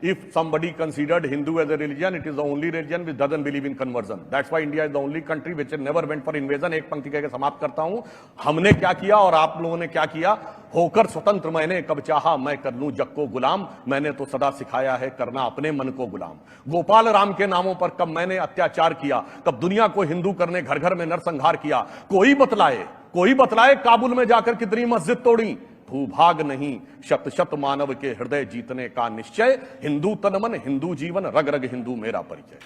If somebody considered Hindu as a religion, it is the only religion which doesn't believe in conversion. That's why India is the only country which never went for invasion. एक पंक्ति कहकर समाप्त करता हूं। हमने क्या किया और आप लोगों ने क्या किया? होकर स्वतंत्र मैंने कब चाहा मैं कर लूं जग को गुलाम, मैंने तो सदा सिखाया है करना अपने मन को गुलाम। गोपाल राम के नामों पर कब मैंने अत्याचार किया, कब दुनिया को हिंदू करने घर घर में नरसंहार किया, कोई बतलाए काबुल में जाकर कितनी मस्जिद तोड़ी। भूभाग नहीं शत शत मानव के हृदय जीतने का निश्चय, हिंदू तन मन हिंदू जीवन रग रग हिंदू मेरा परिचय।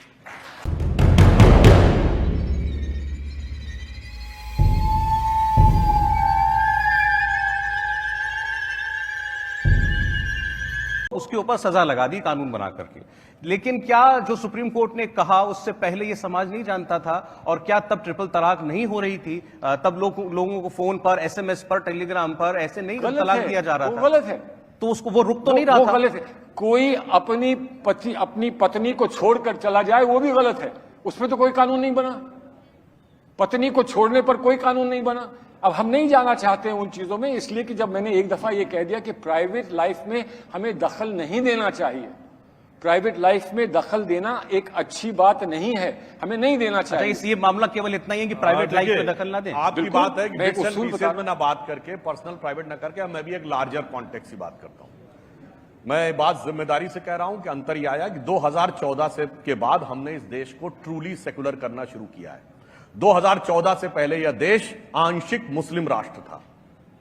उसके ऊपर सजा लगा दी कानून बना करके। लेकिन क्या जो सुप्रीम कोर्ट ने कहा उससे पहले ये समाज नहीं जानता था? और क्या तब ट्रिपल तलाक नहीं हो रही थी? तब लोगों को फोन पर, एसएमएस पर, टेलीग्राम पर ऐसे नहीं तलाक दिया जा रहा था? गलत है। तो उसको वो रुक तो नहीं रहा था? गलत है। कोई अपनी पत्नी को छोड़कर चला जाए वो भी गलत है, उसमें तो कोई कानून नहीं बना। पत्नी को छोड़ने पर कोई कानून नहीं बना। अब हम नहीं जाना चाहते हैं उन चीजों में, इसलिए कि जब मैंने एक दफा ये कह दिया कि प्राइवेट लाइफ में हमें दखल नहीं देना चाहिए, प्राइवेट लाइफ में दखल देना एक अच्छी बात नहीं है, हमें नहीं देना चाहिए। अच्छा, ये मामला केवल इतना ही है कि प्राइवेट लाइफ में दखल ना दें? आपकी बात है कि में ना बात करके, पर्सनल प्राइवेट ना करके, मैं भी एक लार्जर कॉन्टेक्स्ट की बात करता हूं। मैं बात जिम्मेदारी से कह रहा हूं कि अंतर यह आया कि 2014 से के बाद हमने इस देश को ट्रूली सेकुलर करना शुरू किया है। 2014 से पहले यह देश आंशिक मुस्लिम राष्ट्र था।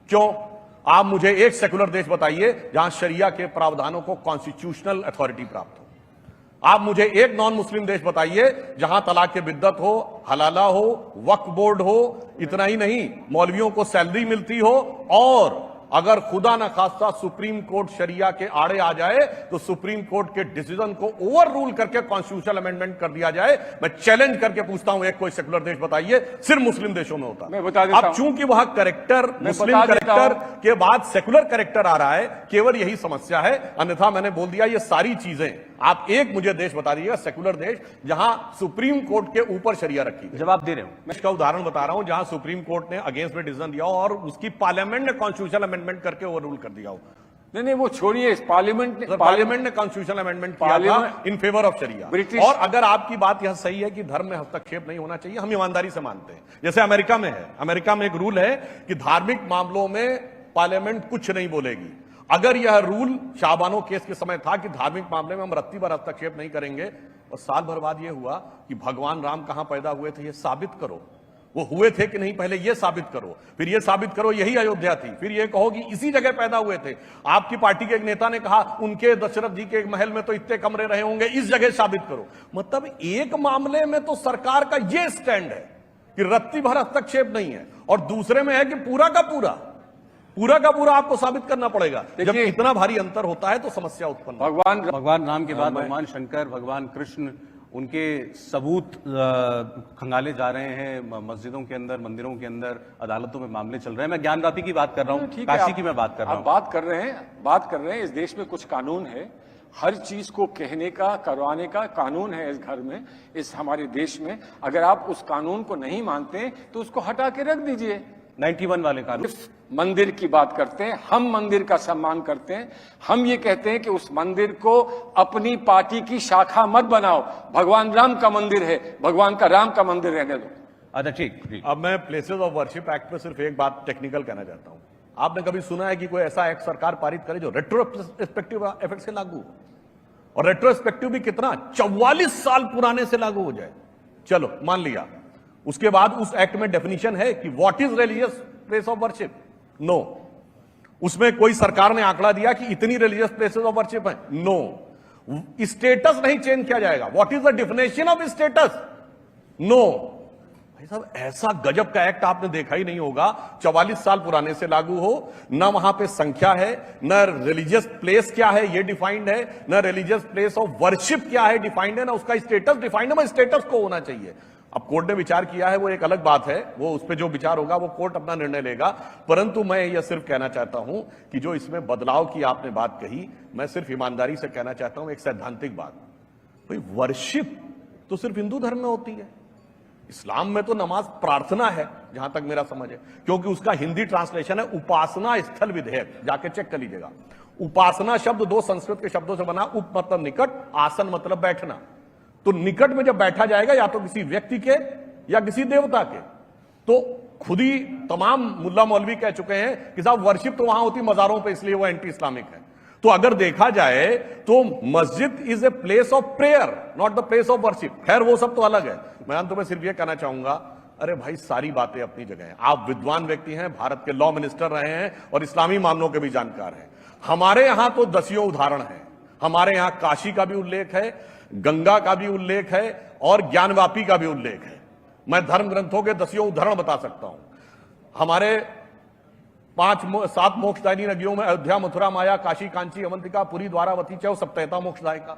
क्यों? आप मुझे एक सेकुलर देश बताइए जहां शरिया के प्रावधानों को कॉन्स्टिट्यूशनल अथॉरिटी प्राप्त हो। आप मुझे एक नॉन मुस्लिम देश बताइए जहां तलाक के बिद्दत हो, हलाला हो, वक्फ बोर्ड हो, इतना ही नहीं मौलवियों को सैलरी मिलती हो, और अगर खुदा न खास्ता सुप्रीम कोर्ट शरिया के आड़े आ जाए तो सुप्रीम कोर्ट के डिसीजन को ओवर रूल करके कॉन्स्टिट्यूशनल अमेंडमेंट कर दिया जाए। मैं चैलेंज करके पूछता हूं, एक कोई सेकुलर देश बताइए, सिर्फ मुस्लिम देशों में होता। मैं बता देता हूं। अब चूंकि वहां करेक्टर मुस्लिम करेक्टर के बाद सेकुलर करेक्टर आ रहा है, केवल यही समस्या है। अन्यथा मैंने बोल दिया ये सारी चीजें। आप एक मुझे देश बता दीजिएगा सेकुलर देश जहां सुप्रीम कोर्ट के ऊपर शरिया रखी गई। जवाब दे रहे हूं। मैं इसका उदाहरण बता रहा हूं जहां सुप्रीम कोर्ट ने अगेंस्ट में डिसीजन दिया और उसकी पार्लियामेंट ने कॉन्स्टिट्यूशनल अमेंडमेंट करके ओवर रूल कर दिया हो। नहीं, वो छोड़िए, पार्लियामेंट ने कॉन्स्टिट्यूशनल अमेंडमेंट किया था इन फेवर ऑफ शरिया। और अगर आपकी बात यह सही है कि धर्म में हस्तक्षेप नहीं होना चाहिए, हम ईमानदारी से मानते हैं। जैसे अमेरिका में है, अमेरिका में एक रूल है कि धार्मिक मामलों में पार्लियामेंट कुछ नहीं बोलेगी। अगर यह रूल शाहबानो केस के समय था कि धार्मिक मामले में हम रत्ती भर हस्तक्षेप नहीं करेंगे, और साल भर बाद यह हुआ कि भगवान राम कहां पैदा हुए थे, यह साबित करो। वो हुए थे कि नहीं पहले यह साबित करो, फिर यह साबित करो यही अयोध्या थी, फिर यह कहो कि इसी जगह पैदा हुए थे। आपकी पार्टी के एक नेता ने कहा उनके दशरथ जी के एक महल में तो इतने कमरे रहे होंगे, इस जगह साबित करो। मतलब एक मामले में तो सरकार का यह स्टैंड है कि रत्ती भर हस्तक्षेप नहीं है, और दूसरे में है कि पूरा का पूरा आपको साबित करना पड़ेगा। जब इतना भारी अंतर होता है तो समस्या उत्पन्न। भगवान राम के बाद भगवान शंकर, भगवान कृष्ण, उनके सबूत खंगाले जा रहे हैं मस्जिदों के अंदर, मंदिरों के अंदर, अदालतों में मामले चल रहे हैं। मैं ज्ञानवापी की बात कर रहा हूं, काशी की मैं बात कर रहा हूं। बात कर रहे हैं। इस देश में कुछ कानून है, हर चीज को कहने का, करवाने का कानून है इस घर में, इस हमारे देश में। अगर आप उस कानून को नहीं मानते तो उसको हटा के रख दीजिए। 91 वाले कानून। मंदिर की बात करते हैं, हम मंदिर का सम्मान करते हैं। हम ये कहते हैं कि उस मंदिर को अपनी पार्टी की शाखा मत बनाओ। भगवान राम का मंदिर है, भगवान का राम का मंदिर रहने दो। अच्छा, ठीक। अब मैं प्लेसेस ऑफ वर्शिप एक्ट पे सिर्फ एक बात टेक्निकल कहना चाहता हूं। आपने कभी सुना है कि कोई ऐसा एक्ट सरकार पारित करे जो रेट्रोस्पेक्टिव इफेक्ट से लागू हो? और रेट्रोस्पेक्टिव भी कितना, 44 साल पुराने से लागू हो जाए। चलो मान लिया, उसके बाद उस एक्ट में डेफिनेशन है कि what is religious place of worship. No, उसमें कोई सरकार ने आंकड़ा दिया कि इतनी रिलीजियस प्लेसेस ऑफ वर्शिप है। नो, स्टेटस नहीं चेंज किया जाएगा। What is the definition of status? No. भाई साहब, ऐसा गजब का एक्ट आपने देखा ही नहीं होगा। 44 साल पुराने से लागू हो, न वहां पे संख्या है, न रिलीजियस प्लेस क्या है ये डिफाइंड है, न रिलीजियस प्लेस ऑफ वर्शिप क्या है डिफाइंड है, न उसका स्टेटस डिफाइंड है। स्टेटस को होना चाहिए। अब कोर्ट ने विचार किया है, वो एक अलग बात है, वो उस पर जो विचार होगा वो कोर्ट अपना निर्णय लेगा। परंतु मैं यह सिर्फ कहना चाहता हूं कि जो इसमें बदलाव की आपने बात कही, मैं सिर्फ ईमानदारी से कहना चाहता हूं एक सैद्धांतिक बात। भाई वर्शिप तो सिर्फ हिंदू धर्म में होती है। इस्लाम में तो नमाज प्रार्थना है जहां तक मेरा समझ है, क्योंकि उसका हिंदी ट्रांसलेशन है उपासना स्थल विधेयक, जाके चेक कर लीजिएगा। उपासना शब्द दो संस्कृत के शब्दों से बना। उप मतलब निकट, आसन मतलब बैठना। तो निकट में जब बैठा जाएगा या तो किसी व्यक्ति के या किसी देवता के, तो खुद ही तमाम मुल्ला मौलवी कह चुके हैं कि साहब वर्शिप तो वहां होती मजारों पे, इसलिए वो एंटी इस्लामिक है। तो अगर देखा जाए तो मस्जिद is a place of prayer, not the place of worship. खैर वो सब तो अलग है। मैं अंत में सिर्फ ये कहना चाहूंगा, अरे भाई सारी बातें अपनी जगह हैं। आप विद्वान व्यक्ति हैं, भारत के लॉ मिनिस्टर रहे हैं और इस्लामी मामलों के भी जानकार हैं। हमारे यहां तो दसियों उदाहरण हैं। हमारे यहां काशी का भी उल्लेख है, गंगा का भी उल्लेख है और ज्ञानवापी का भी उल्लेख है। मैं धर्म ग्रंथों के दसियों उदाहरण बता सकता हूं। हमारे 7 मोक्षदायिनी नदियों में अयोध्या, मथुरा, माया, काशी, कांची, अवंतिका, पुरी, द्वारावती च सप्तैता मोक्षदायिका।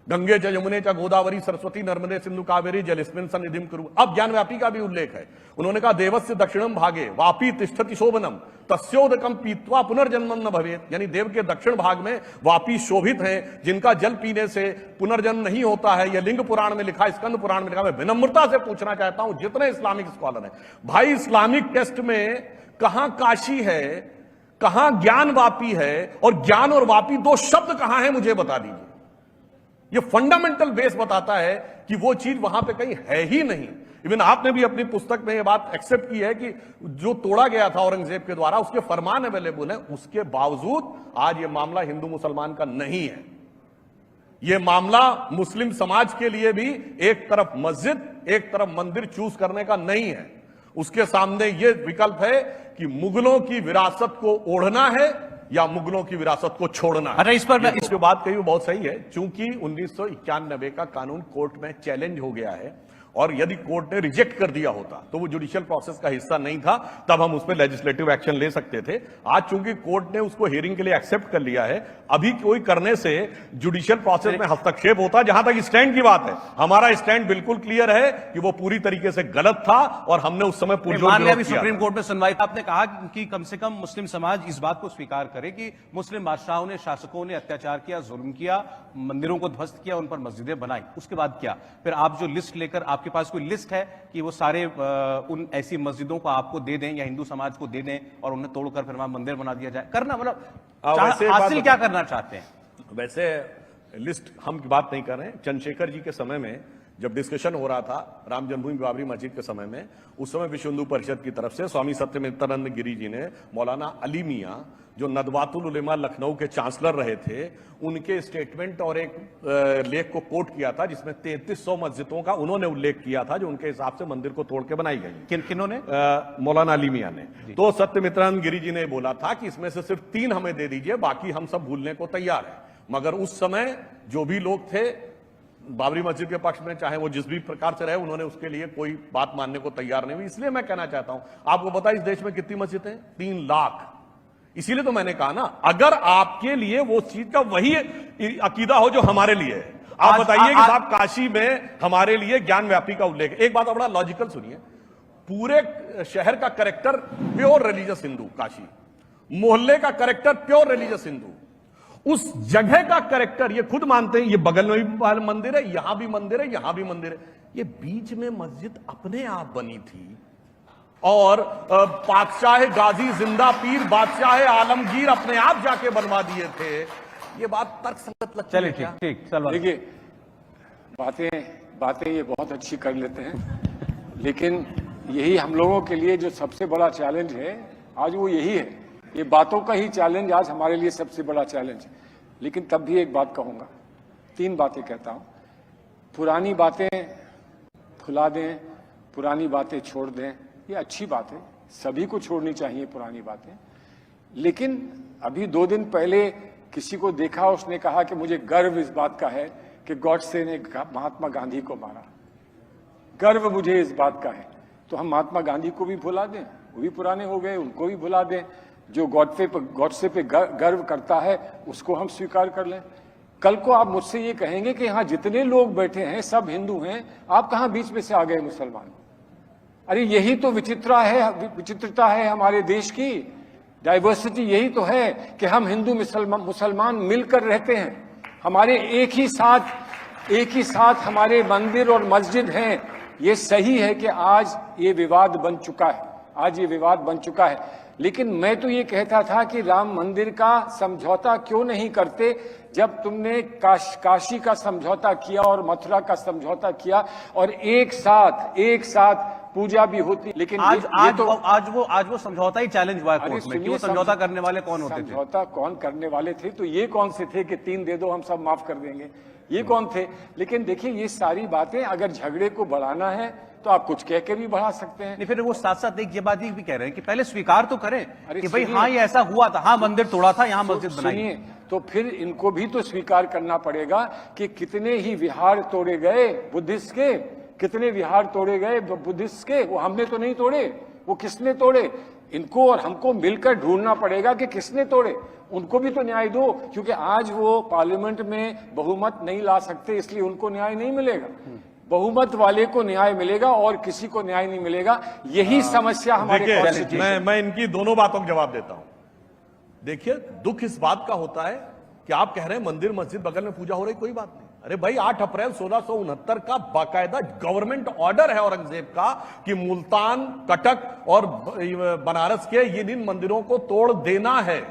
गंगे च यमुने च गोदावरी सरस्वती नर्मदे सिंधु कावेरी जलेस्मिन् सन्निधिं कुरु। अब ज्ञानव्यापी का भी उल्लेख है। उन्होंने कहा देवस्य दक्षिणम भागे वापी तिष्ठति शोभनम तस्योदकम पीत्वा पुनर्जन्मम न भवेत्। यानी देव के दक्षिण भाग में वापी शोभित हैं, जिनका जल पीने से पुनर्जन्म नहीं होता है। यह लिंग पुराण में लिखा, स्कंद पुराण में लिखा। मैं विनम्रता से पूछना चाहता हूं जितने इस्लामिक स्कॉलर हैं, भाई इस्लामिक टेस्ट में कहां काशी है, कहां ज्ञान वापी है, और ज्ञान और वापी दो शब्द कहां है, मुझे बता दीजिए। ये फंडामेंटल बेस बताता है कि वो चीज वहां पे कहीं है ही नहीं। इवन आपने भी अपनी पुस्तक में ये बात एक्सेप्ट की है कि जो तोड़ा गया था औरंगजेब के द्वारा उसके फरमान अवेलेबल है। उसके बावजूद आज ये मामला हिंदू मुसलमान का नहीं है। ये मामला मुस्लिम समाज के लिए भी एक तरफ मस्जिद, एक तरफ मंदिर चूज करने का नहीं है। उसके सामने ये विकल्प है कि मुगलों की विरासत को ओढ़ना है या मुगलों की विरासत को छोड़ना है। अरे इस पर इसके बात कही वो बहुत सही है। चूंकि 1991 का कानून कोर्ट में चैलेंज हो गया है और यदि कोर्ट ने रिजेक्ट कर दिया होता तो वो जुडिशियल प्रोसेस का हिस्सा नहीं था, तब हम उस पर लेजिस्लेटिव एक्शन ले सकते थे। आज चूंकि कोर्ट ने उसको हियरिंग के लिए एक्सेप्ट कर लिया है, अभी कोई करने से जुडिशियल प्रोसेस में हस्तक्षेप होता। जहां तक स्टैंड की बात है, हमारा स्टैंड बिल्कुल क्लियर है कि वो पूरी तरीके से गलत था और हमने उस समय सुप्रीम कोर्ट में सुनवाई। आपने कहा कि कम से कम मुस्लिम समाज इस बात को स्वीकार करे कि मुस्लिम बादशाहों ने, शासकों ने अत्याचार किया, जुल्म किया, मंदिरों को ध्वस्त किया, उन पर मस्जिदें बनाई। उसके बाद क्या? फिर आप जो लिस्ट लेकर, आपके पास कोई लिस्ट है कि वो सारे उन ऐसी मस्जिदों को आपको दे दें या हिंदू समाज को दे दें और उन्हें तोड़कर फिर वहां मंदिर बना दिया जाए? करना मतलब हासिल क्या करना चाहते हैं? वैसे लिस्ट हम की बात नहीं कर रहे हैं। चंद्रशेखर जी के समय में जब डिस्कशन हो रहा था राम जन्मभूमि बाबरी मस्जिद के समय में, उस समय विश्व हिंदू परिषद की तरफ से स्वामी सत्यमित्रानंद गिरी जी ने मौलाना अली मियां, जो नदवातुल उलेमा लखनऊ के चांसलर रहे थे, उनके स्टेटमेंट और एक लेख को कोट किया था जिसमें 3300 मस्जिदों का उन्होंने उल्लेख किया था जो उनके हिसाब से मंदिर को तोड़ के बनाई गई। किन्होंने? मौलाना अली मियां ने। तो सत्यमित्रानंद गिरी जी ने बोला था कि इसमें से सिर्फ 3 हमें दे दीजिए, बाकी हम सब भूलने को तैयार है। मगर उस समय जो भी लोग थे बाबरी मस्जिद के पक्ष में, चाहे वो जिस भी प्रकार से रहे, उन्होंने उसके लिए कोई बात मानने को तैयार नहीं हुई। इसलिए मैं कहना चाहता हूं, आपको पता है इस देश में कितनी मस्जिदें? 3 लाख। इसीलिए तो मैंने कहा ना, अगर आपके लिए वो चीज का वही अकीदा हो जो हमारे लिए है। आप बताइए कि साहब काशी में हमारे लिए ज्ञानव्यापी का उल्लेख। एक बात बड़ा लॉजिकल सुनिए, पूरे शहर का character pure religious Hindu Kashi, मोहल्ले का कैरेक्टर प्योर रिलीजियस हिंदू, उस जगह का कैरेक्टर ये खुद मानते हैं, ये बगल में भी मंदिर है, यहां भी मंदिर है, यहां भी मंदिर है, ये बीच में मस्जिद अपने आप बनी थी। और बादशाह गाजी जिंदा पीर बादशाह आलमगीर अपने आप जाके बनवा दिए थे। ये बात तर्कसंगत लगती है। चलिए ठीक। देखिए बातें ये बहुत अच्छी कर लेते हैं, लेकिन यही हम लोगों के लिए जो सबसे बड़ा चैलेंज है आज वो यही है। ये बातों का ही चैलेंज आज हमारे लिए सबसे बड़ा चैलेंज है। लेकिन तब भी एक बात कहूंगा, 3 बातें कहता हूं। पुरानी बातें भुला दें, पुरानी बातें छोड़ दें, ये अच्छी बात है, सभी को छोड़नी चाहिए पुरानी बातें। लेकिन अभी 2 दिन पहले किसी को देखा, उसने कहा कि मुझे गर्व इस बात का है कि गॉडसे ने महात्मा गांधी को मारा। गर्व मुझे इस बात का है। तो हम महात्मा गांधी को भी भुला दें, वो भी पुराने हो गए, उनको भी भुला दें। जो गॉडसे पे गर्व करता है उसको हम स्वीकार कर लें। कल को आप मुझसे ये कहेंगे कि यहाँ जितने लोग बैठे हैं सब हिंदू हैं, आप कहाँ बीच में से आ गए मुसलमान? अरे यही तो विचित्रता है हमारे देश की, डाइवर्सिटी यही तो है कि हम हिंदू मुसलमान मिलकर रहते हैं। हमारे एक ही साथ हमारे मंदिर और मस्जिद हैं। ये सही है कि आज ये विवाद बन चुका है, लेकिन मैं तो ये कहता था कि राम मंदिर का समझौता क्यों नहीं करते, जब तुमने काशी का समझौता किया और मथुरा का समझौता किया और एक साथ पूजा भी होती। लेकिन आज वो समझौता ही चैलेंज हुआ है कोर्ट में कि वो समझौता करने वाले कौन होते थे? समझौता कौन करने वाले थे? तो ये कौन से थे कि 3 दे दो हम सब माफ कर देंगे, ये कौन थे? लेकिन देखिए ये सारी बातें अगर झगड़े को बढ़ाना है तो आप कुछ कह के भी बढ़ा सकते हैं। नहीं, फिर वो साथ साथ एक ये बात भी कह रहे हैं कि पहले स्वीकार तो करें अरे कि भाई हाँ ये ऐसा हुआ था, हाँ मंदिर तोड़ा था, यहाँ मस्जिद बनाई। सुनिए, तो फिर इनको भी तो स्वीकार करना पड़ेगा कि कितने ही विहार तोड़े गए बुद्धिस्ट के, कितने विहार तोड़े गए बुद्धिस्ट के, वो हमने तो नहीं तोड़े, वो किसने तोड़े? इनको और हमको मिलकर ढूंढना पड़ेगा कि किसने तोड़े, उनको भी तो न्याय दो, क्योंकि आज वो पार्लियामेंट में बहुमत नहीं ला सकते, इसलिए उनको न्याय नहीं मिलेगा। बहुमत वाले को न्याय मिलेगा और किसी को न्याय नहीं मिलेगा। यही समस्या हमारे कॉन्स्टिट्यूशन। मैं इनकी दोनों बातों का जवाब देता हूं। देखिए, दुख इस बात का होता है कि आप कह रहे हैं मंदिर मस्जिद बगल में पूजा हो रही, कोई बात नहीं। अरे भाई 8 अप्रैल 1669 का बाकायदा गवर्नमेंट ऑर्डर है औरंगजेब का कि मुल्तान, कटक और बनारस के इन मंदिरों को तोड़ देना है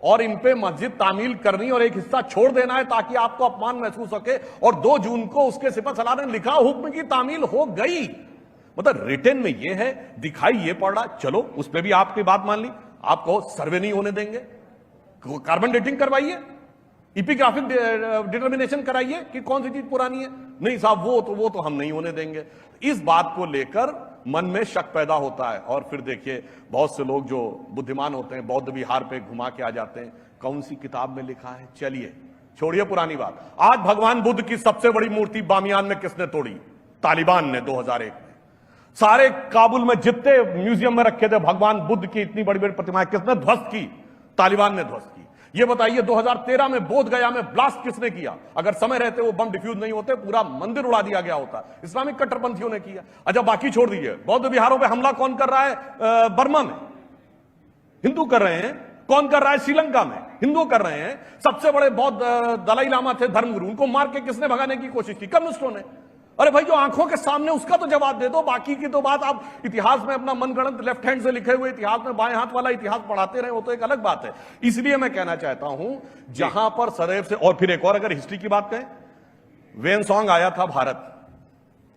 और इन पे मस्जिद तामील करनी और एक हिस्सा छोड़ देना है ताकि आपको अपमान महसूस हो सके। और 2 जून को उसके सिपहसालार ने लिखा, हुक्म की तामील हो गई। मतलब रिटर्न में ये है, दिखाई ये पड़ रहा। चलो उस पर भी आपकी बात मान ली, आप कहो सर्वे नहीं होने देंगे, कार्बन डेटिंग करवाइए, इपिग्राफिक डिटर्मिनेशन कराइए कि कौन सी चीज पुरानी है। नहीं साहब वो तो हम नहीं होने देंगे। इस बात को लेकर मन में शक पैदा होता है। और फिर देखिए, बहुत से लोग जो बुद्धिमान होते हैं बौद्ध विहार पे घुमा के आ जाते हैं, कौन सी किताब में लिखा है? चलिए छोड़िए पुरानी बात। आज भगवान बुद्ध की सबसे बड़ी मूर्ति बामियान में किसने तोड़ी? तालिबान ने 2001 में। सारे काबुल में जितने म्यूजियम में रखे थे भगवान बुद्ध की इतनी बड़ी बड़ी प्रतिमाएं किसने ध्वस्त की? तालिबान ने ध्वस्त की। ये बताइए 2013 में बोध गया में ब्लास्ट किसने किया? अगर समय रहते वो बम डिफ्यूज नहीं होते, पूरा मंदिर उड़ा दिया गया होता। इस्लामिक कट्टरपंथियों ने किया। अच्छा बाकी छोड़ दीजिए, बौद्ध विहारों पे हमला कौन कर रहा है? बर्मा में हिंदू कर रहे हैं। कौन कर रहा है? श्रीलंका में हिंदू कर रहे हैं। सबसे बड़े बौद्ध दलाई लामा थे, धर्मगुरु, उनको मार के किसने भगाने की कोशिश की? कम्युनिस्टों ने। अरे भाई जो आंखों के सामने, उसका तो जवाब दे दो। बाकी की तो बात आप इतिहास में अपना मनगढ़ंत लेफ्ट हैंड से लिखे हुए इतिहास में बाएं हाथ वाला इतिहास पढ़ाते रहे, वो तो एक अलग बात है। इसलिए मैं कहना चाहता हूं, जहां पर सदैव से, और फिर एक और अगर हिस्ट्री की बात करें, वेनसोंग आया था भारत,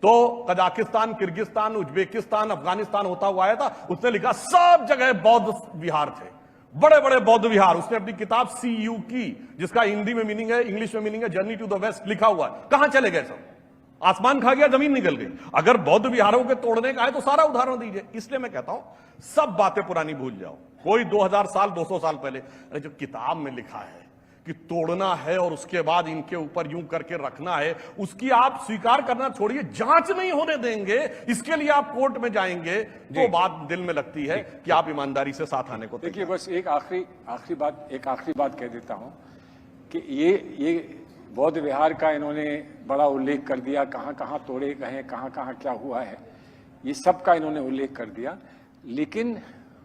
तो कजाकिस्तान, किर्गिस्तान, उज्बेकिस्तान, अफगानिस्तान होता हुआ आया था। उसने लिखा सब जगह बौद्ध विहार थे, बड़े बड़े बौद्ध विहार। उसने अपनी किताब CU की, जिसका हिंदी में मीनिंग है, इंग्लिश में मीनिंग है जर्नी टू द वेस्ट, लिखा हुआ है। कहां चले गए सब? आसमान खा गया, जमीन निकल गई। अगर बौद्ध विहारों के तोड़ने का है तो सारा उदाहरण दीजिए। इसलिए मैं कहता हूं सब बातें पुरानी भूल जाओ। कोई 2000 साल 200 साल पहले, अरे जो किताब में लिखा है कि तोड़ना है और उसके बाद इनके ऊपर यूं करके रखना है, उसकी आप स्वीकार करना छोड़िए, जांच नहीं होने देंगे, इसके लिए आप कोर्ट में जाएंगे, तो बात दिल में लगती है कि आप ईमानदारी से साथ आने को। देखिए बस एक आखिरी बात कह देता हूं कि ये बौद्ध विहार का इन्होंने बड़ा उल्लेख कर दिया, कहां कहां तोड़े गए, कहां कहां क्या हुआ है, ये सब का इन्होंने उल्लेख कर दिया। लेकिन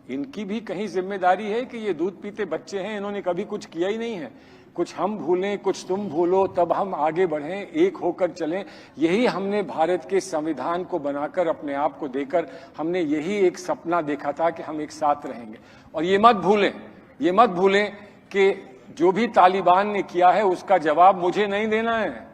इनकी भी कहीं जिम्मेदारी है कि ये दूध पीते बच्चे हैं, इन्होंने कभी कुछ किया ही नहीं है। कुछ हम भूलें, कुछ तुम भूलो, तब हम आगे बढ़ें, एक होकर चलें। यही हमने भारत के संविधान को बनाकर, अपने आप को देकर, हमने यही एक सपना देखा था कि हम एक साथ रहेंगे। और ये मत भूलें कि जो भी तालिबान ने किया है उसका जवाब मुझे नहीं देना है,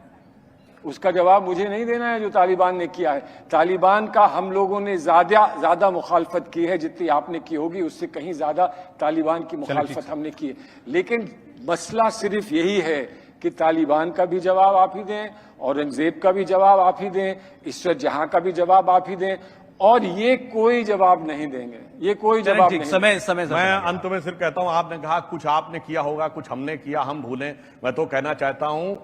उसका जवाब मुझे नहीं देना है जो तालिबान ने किया है। तालिबान का हम लोगों ने ज्यादा मुखालफत की है जितनी आपने की होगी, उससे कहीं ज्यादा तालिबान की मुखालफत हमने की है। लेकिन मसला सिर्फ यही है कि तालिबान का भी जवाब आप ही दें, औरंगजेब का भी जवाब आप ही दें, ईश्वर जहां का भी जवाब आप ही दें, और ये कोई जवाब नहीं देंगे, ये कोई जवाब नहीं। समय मैं अंत में सिर्फ कहता हूं, आपने कहा कुछ आपने किया होगा, कुछ हमने किया, हम भूलें। मैं तो कहना चाहता हूं,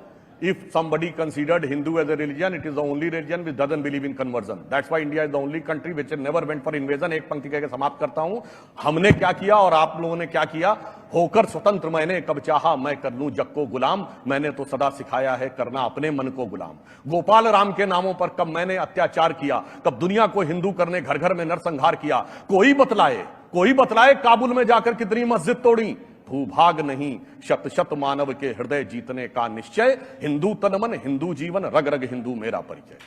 if somebody considered Hindu as a religion, it is the only religion which doesn't believe in conversion. That's why India is the only country which never went for invasion. एक पंक्ति कहकर समाप्त करता हूं। हमने क्या किया और आप लोगों ने क्या किया? होकर स्वतंत्र मैंने कब चाहा मैं कर लूं जग को गुलाम, मैंने तो सदा सिखाया है करना अपने मन को गुलाम। गोपाल राम के नामों पर कब मैंने अत्याचार किया, कब दुनिया को हिंदू करने घर घर में नरसंहार किया। कोई बतलाए काबुल में जाकर कितनी मस्जिद तोड़ी। भूभाग नहीं, शत शत मानव के हृदय जीतने का निश्चय। हिंदू तन मन, हिंदू जीवन, रग रग हिंदू मेरा परिचय।